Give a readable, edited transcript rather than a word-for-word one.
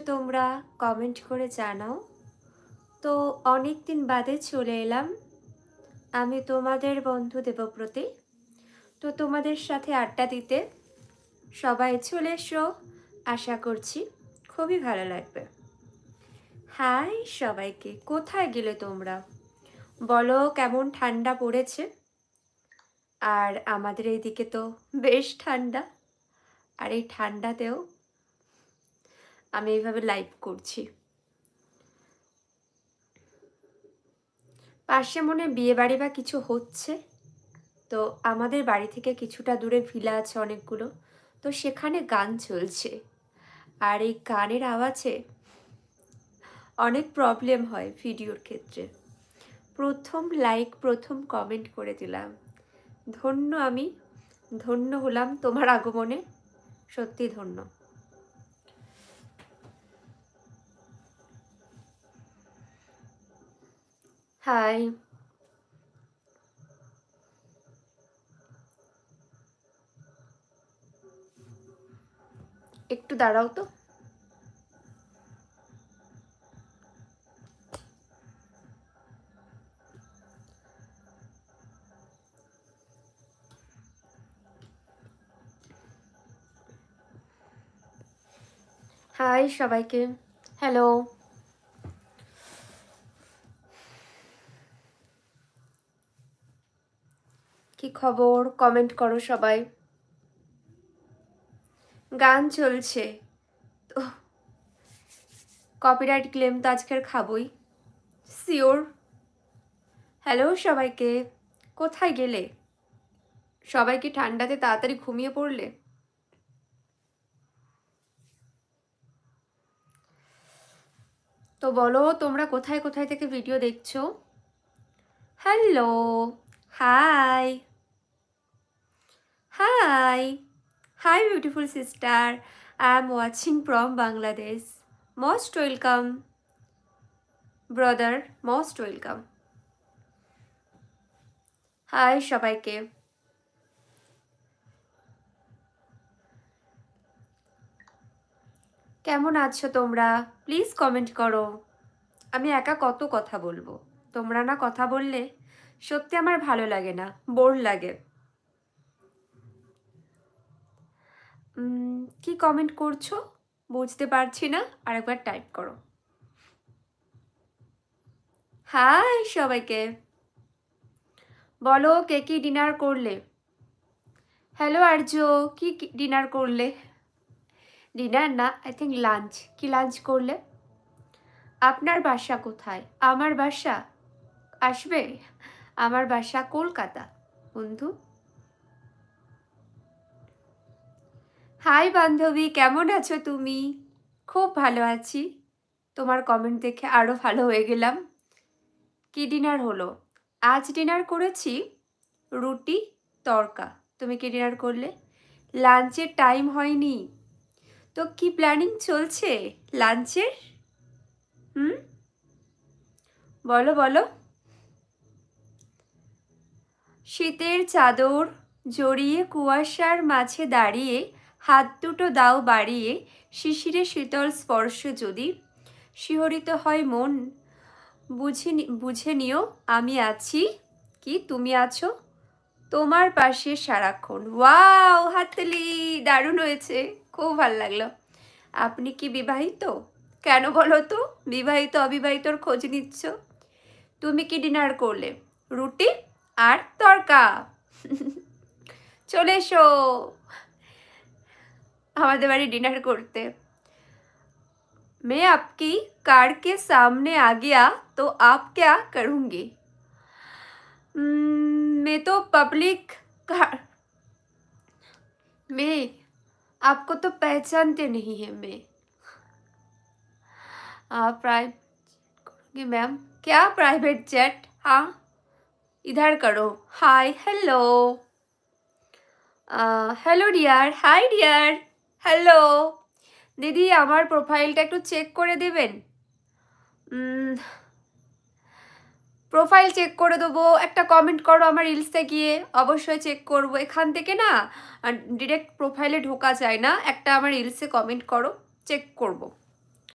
তোমরা কমেন্ট করে জানাও। তো অনেক দিন বাদে চলে এলাম আমি তোমাদের বন্ধু দেবব্রতী। তো তোমাদের সাথে আড্ডা দিতে সবাই চলে এসো, আশা করছি খুবই ভালো লাগবে। হাই সবাইকে, কোথায় গেলে তোমরা? বলো কেমন ঠান্ডা পড়েছে? আর আমাদের এইদিকে তো বেশ ঠান্ডা, আর এই ঠান্ডাতেও আমি এইভাবে লাইভ করছি। পাশে মনে বিয়ে বাড়ি বা কিছু হচ্ছে, তো আমাদের বাড়ি থেকে কিছুটা দূরে ভিলা আছে অনেকগুলো, তো সেখানে গান চলছে। আর এই গানের আওয়াজে অনেক প্রবলেম হয় ভিডিওর ক্ষেত্রে। প্রথম লাইক, প্রথম কমেন্ট করে দিলাম, ধন্য আমি, ধন্য হলাম তোমার আগমনে, সত্যি ধন্য। হাই, একটু দাঁড়াও তো। হাই সবাইকে, হ্যালো। কি খবর? কমেন্ট করো সবাই। গান চলছে তো কপিরাইট ক্লেম তো আজকের খাবই, শিওর। হ্যালো সবাইকে, কোথায় গেলে? সবাই কি ঠান্ডাতে তাড়াতাড়ি ঘুমিয়ে পড়লে? তো বলো তোমরা কোথায় কোথায় থেকে ভিডিও দেখছো। Hello, hi hi hi beautiful sister, I am watching from Bangladesh. Most welcome brother, most welcome. Hi সবাইকে। কেমন আছো তোমরা? প্লিজ কমেন্ট করো। আমি একা কত কথা বলবো, তোমরা না কথা বললে সত্যি আমার ভালো লাগে না, বোর লাগে। কি কমেন্ট করছো বুঝতে পারছি না, আরেকবার টাইপ করো। হাই সবাইকে, বলো কে কি ডিনার করলে। হ্যালো আর্য, কি ডিনার করলে? ডিনার না, আই থিঙ্ক লাঞ্চ। কি লাঞ্চ করলে? আপনার বাসা কোথায়? আমার বাসা আসবে, আমার বাসা কলকাতা বন্ধু। হাই বান্ধবী, কেমন আছো তুমি? খুব ভালো আছি, তোমার কমেন্ট দেখে আরও ভালো হয়ে গেলাম। কি ডিনার হলো? আজ ডিনার করেছি রুটি তড়কা। তুমি কি ডিনার করলে? লাঞ্চের টাইম হয়নি তো কি প্ল্যানিং চলছে লাঞ্চের? বলো বলো। শীতের চাদর জড়িয়ে কুয়াশার মাঝে দাঁড়িয়ে হাত দুটো দাও বাড়িয়ে, শিশিরে শীতল স্পর্শ যদি শিহরিত হয় মন, বুঝে নিও আমি আছি, কি তুমি আছো তোমার পাশে সারাক্ষণ। ওয়াও, হাততালি, দারুণ হয়েছে, খুব ভালো লাগলো। আপনি কি বিবাহিত? কেন বলো তো, বিবাহিত অবিবাহিতর খোঁজ নিচ্ছ? তুমি কি ডিনার করলে? রুটি আর তড়কা। চলে এসো আমাদের বাড়ি ডিনার করতে। मैं आपकी कार के सामने आ गया तो आप क्या करूँगी? मैं तो पब्लिक कार, मैं आपको तो पहचानते नहीं है मैं। प्राइवेट मैम, क्या प्राइवेट जेट? हाँ इधर करो। Hi hello, hello dear, hi dear, hello. দিদি আমার প্রোফাইলটা একটু চেক করে দেবেন? প্রোফাইল চেক করে দেবো, একটা কমেন্ট করো আমার রিলসে গিয়ে, অবশ্যই চেক করবো। এখান থেকে না ডিরেক্ট প্রোফাইলে ঢোকা যায় না, একটা আমার রিলসে কমেন্ট করো, চেক করবো।